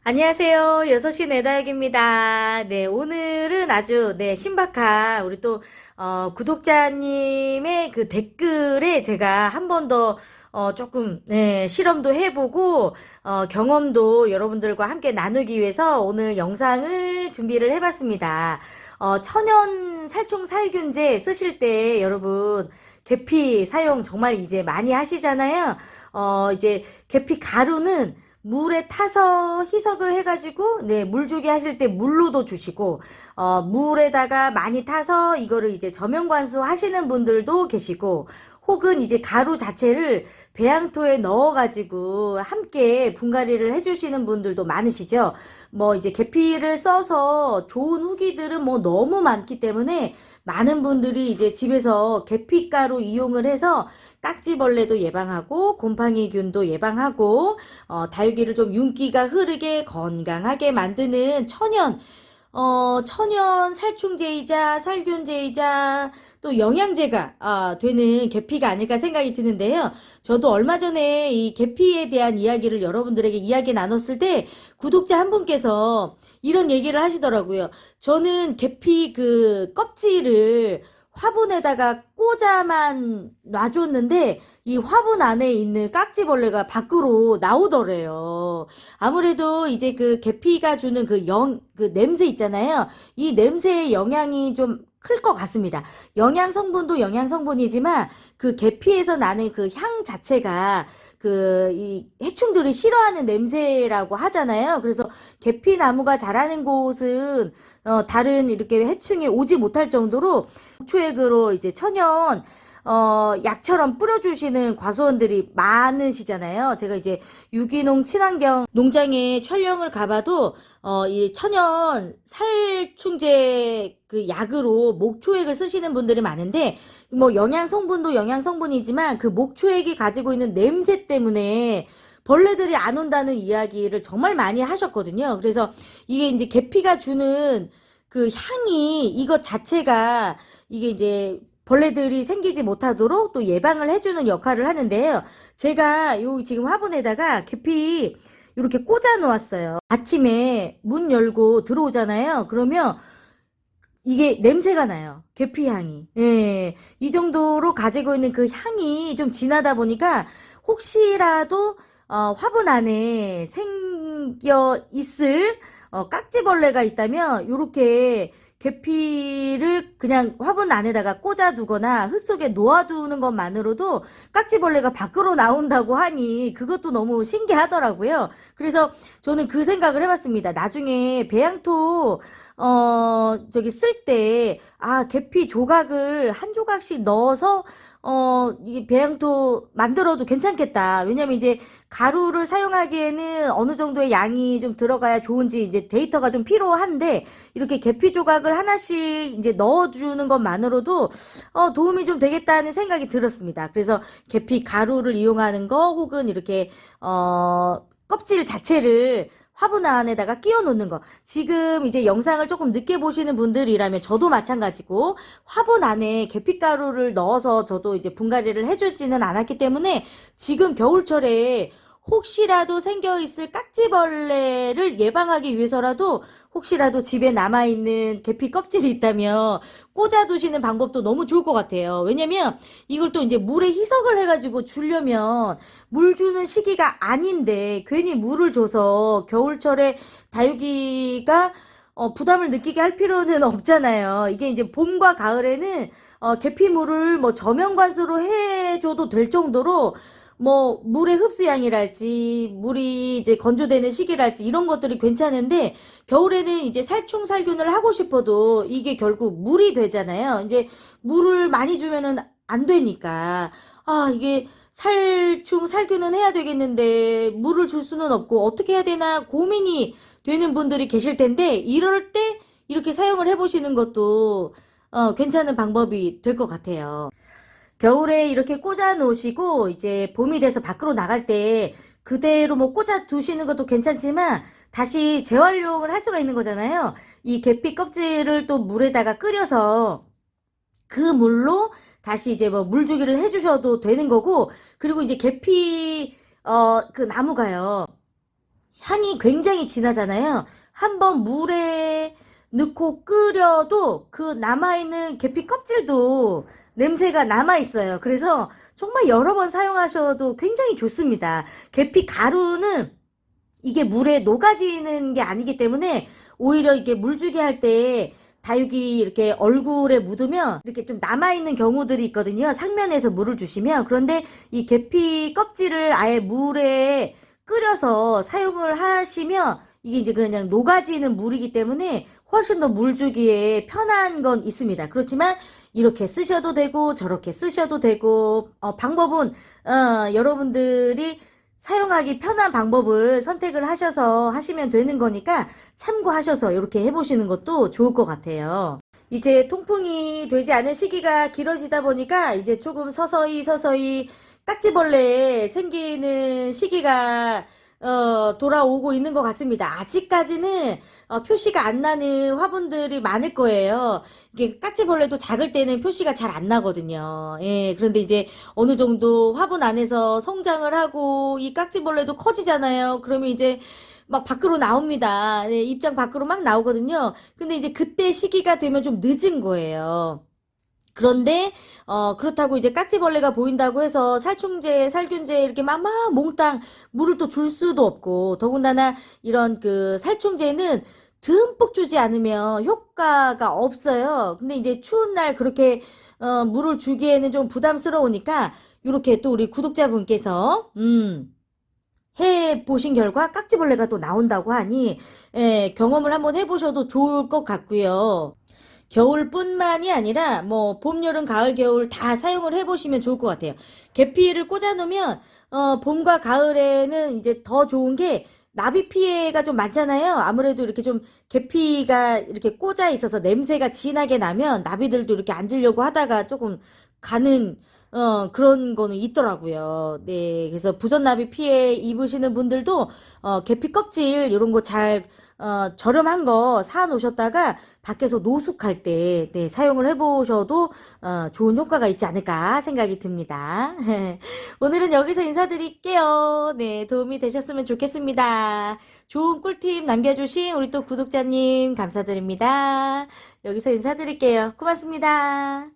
안녕하세요. 6시 내다육입니다. 네, 오늘은 아주, 신박한, 우리 또, 구독자님의 그 댓글에 제가 한 번 더, 조금, 실험도 해보고, 경험도 여러분들과 함께 나누기 위해서 오늘 영상을 준비를 해봤습니다. 천연 살충 살균제 쓰실 때 여러분, 계피 사용 정말 이제 많이 하시잖아요. 이제 계피 가루는 물에 타서 희석을 해가지고, 물주기 하실 때 물로도 주시고, 물에다가 많이 타서 이거를 이제 저면관수 하시는 분들도 계시고, 혹은 이제 가루 자체를 배양토에 넣어가지고 함께 분갈이를 해주시는 분들도 많으시죠. 뭐 이제 계피를 써서 좋은 후기들은 뭐 너무 많기 때문에 많은 분들이 이제 집에서 계피가루 이용을 해서 깍지벌레도 예방하고 곰팡이균도 예방하고 다육이를 좀 윤기가 흐르게 건강하게 만드는 천연 살충제이자 살균제이자 또 영양제가 되는 계피가 아닐까 생각이 드는데요. 저도 얼마 전에 이 계피에 대한 이야기를 여러분들에게 이야기 나눴을 때 구독자 한 분께서 이런 얘기를 하시더라고요. 저는 계피 그 껍질을 화분에다가 꽂아만 놔줬는데 이 화분 안에 있는 깍지벌레가 밖으로 나오더래요. 아무래도 이제 그 계피가 주는 그 냄새 있잖아요. 이 냄새의 영향이 좀 클 것 같습니다. 영양 성분도 영양 성분이지만 그 계피에서 나는 그 향 자체가 그 이 해충들이 싫어하는 냄새라고 하잖아요. 그래서 계피 나무가 자라는 곳은 다른 이렇게 해충이 오지 못할 정도로 초액으로 이제 천연 약처럼 뿌려주시는 과수원들이 많으시잖아요. 제가 이제 유기농 친환경 농장에 촬영을 가봐도, 이 천연 살충제 그 약으로 목초액을 쓰시는 분들이 많은데, 뭐 영양 성분도 영양 성분이지만 그 목초액이 가지고 있는 냄새 때문에 벌레들이 안 온다는 이야기를 정말 많이 하셨거든요. 그래서 이게 이제 계피가 주는 그 향이 이것 자체가 이게 이제 벌레들이 생기지 못하도록 또 예방을 해주는 역할을 하는데요. 제가 요 지금 화분에다가 계피 이렇게 꽂아 놓았어요. 아침에 문 열고 들어오잖아요. 그러면 이게 냄새가 나요. 계피 향이. 예. 이 정도로 가지고 있는 그 향이 좀 진하다 보니까 혹시라도 화분 안에 생겨 있을 깍지벌레가 있다면 요렇게 계피를 그냥 화분 안에다가 꽂아두거나 흙 속에 놓아두는 것만으로도 깍지벌레가 밖으로 나온다고 하니 그것도 너무 신기하더라고요. 그래서 저는 그 생각을 해봤습니다. 나중에 배양토 저기 쓸 때, 계피 조각을 한 조각씩 넣어서, 이게 배양토 만들어도 괜찮겠다. 왜냐면 이제 가루를 사용하기에는 어느 정도의 양이 좀 들어가야 좋은지 이제 데이터가 좀 필요한데, 이렇게 계피 조각을 하나씩 이제 넣어주는 것만으로도, 도움이 좀 되겠다는 생각이 들었습니다. 그래서 계피 가루를 이용하는 거, 혹은 이렇게, 껍질 자체를 화분 안에다가 끼워 놓는 거. 지금 이제 영상을 조금 늦게 보시는 분들이라면 저도 마찬가지고 화분 안에 계피가루를 넣어서 저도 이제 분갈이를 해주지는 않았기 때문에 지금 겨울철에 혹시라도 생겨 있을 깍지벌레를 예방하기 위해서라도 혹시라도 집에 남아있는 계피 껍질이 있다면 꽂아두시는 방법도 너무 좋을 것 같아요. 왜냐면 이걸 또 이제 물에 희석을 해가지고 주려면 물 주는 시기가 아닌데 괜히 물을 줘서 겨울철에 다육이가 부담을 느끼게 할 필요는 없잖아요. 이게 이제 봄과 가을에는 계피물을 뭐 저면관수로 해줘도 될 정도로 뭐 물의 흡수량이랄지 물이 이제 건조되는 시기랄지 이런 것들이 괜찮은데 겨울에는 이제 살충살균을 하고 싶어도 이게 결국 물이 되잖아요. 이제 물을 많이 주면은 안 되니까 이게 살충살균은 해야 되겠는데 물을 줄 수는 없고 어떻게 해야 되나 고민이 되는 분들이 계실 텐데 이럴 때 이렇게 사용을 해보시는 것도 괜찮은 방법이 될 것 같아요. 겨울에 이렇게 꽂아 놓으시고 이제 봄이 돼서 밖으로 나갈 때 그대로 뭐 꽂아 두시는 것도 괜찮지만 다시 재활용을 할 수가 있는 거잖아요. 이 계피 껍질을 또 물에다가 끓여서 그 물로 다시 이제 뭐 물주기를 해주셔도 되는 거고, 그리고 이제 계피 그 나무가요. 향이 굉장히 진하잖아요. 한번 물에 넣고 끓여도 그 남아있는 계피 껍질도 냄새가 남아있어요. 그래서 정말 여러 번 사용하셔도 굉장히 좋습니다. 계피 가루는 이게 물에 녹아지는 게 아니기 때문에 오히려 이게 물주기 할 때 다육이 이렇게 얼굴에 묻으면 이렇게 좀 남아있는 경우들이 있거든요. 상면에서 물을 주시면. 그런데 이 계피 껍질을 아예 물에 끓여서 사용을 하시면 이게 이제 그냥 녹아지는 물이기 때문에 훨씬 더 물주기에 편한 건 있습니다. 그렇지만 이렇게 쓰셔도 되고 저렇게 쓰셔도 되고 방법은 여러분들이 사용하기 편한 방법을 선택을 하셔서 하시면 되는 거니까 참고하셔서 이렇게 해보시는 것도 좋을 것 같아요. 이제 통풍이 되지 않은 시기가 길어지다 보니까 이제 조금 서서히 딱지벌레 생기는 시기가 돌아오고 있는 것 같습니다. 아직까지는 표시가 안 나는 화분들이 많을 거예요. 이게 깍지벌레도 작을 때는 표시가 잘 안 나거든요. 예, 그런데 이제 어느 정도 화분 안에서 성장을 하고 이 깍지벌레도 커지잖아요. 그러면 이제 막 밖으로 나옵니다. 예, 입장 밖으로 막 나오거든요. 근데 이제 그때 시기가 되면 좀 늦은 거예요. 그런데 그렇다고 이제 깍지벌레가 보인다고 해서 살충제, 살균제 이렇게 막 몽땅 물을 또 줄 수도 없고 더군다나 이런 그 살충제는 듬뿍 주지 않으면 효과가 없어요. 근데 이제 추운 날 그렇게 물을 주기에는 좀 부담스러우니까 이렇게 또 우리 구독자분께서 해 보신 결과 깍지벌레가 또 나온다고 하니 경험을 한번 해보셔도 좋을 것 같고요. 겨울뿐만이 아니라 뭐 봄, 여름, 가을, 겨울 다 사용을 해보시면 좋을 것 같아요. 계피를 꽂아 놓으면 봄과 가을에는 이제 더 좋은 게 나비 피해가 좀 많잖아요. 아무래도 이렇게 좀 계피가 이렇게 꽂아 있어서 냄새가 진하게 나면 나비들도 이렇게 앉으려고 하다가 조금 가는 그런 거는 있더라고요. 네. 그래서 부전나비 피해 입으시는 분들도 계피 껍질 이런 거 잘 저렴한 거 사 놓으셨다가 밖에서 노숙할 때 네, 사용을 해보셔도 좋은 효과가 있지 않을까 생각이 듭니다. 오늘은 여기서 인사드릴게요. 네, 도움이 되셨으면 좋겠습니다. 좋은 꿀팁 남겨주신 우리 또 구독자님 감사드립니다. 여기서 인사드릴게요. 고맙습니다.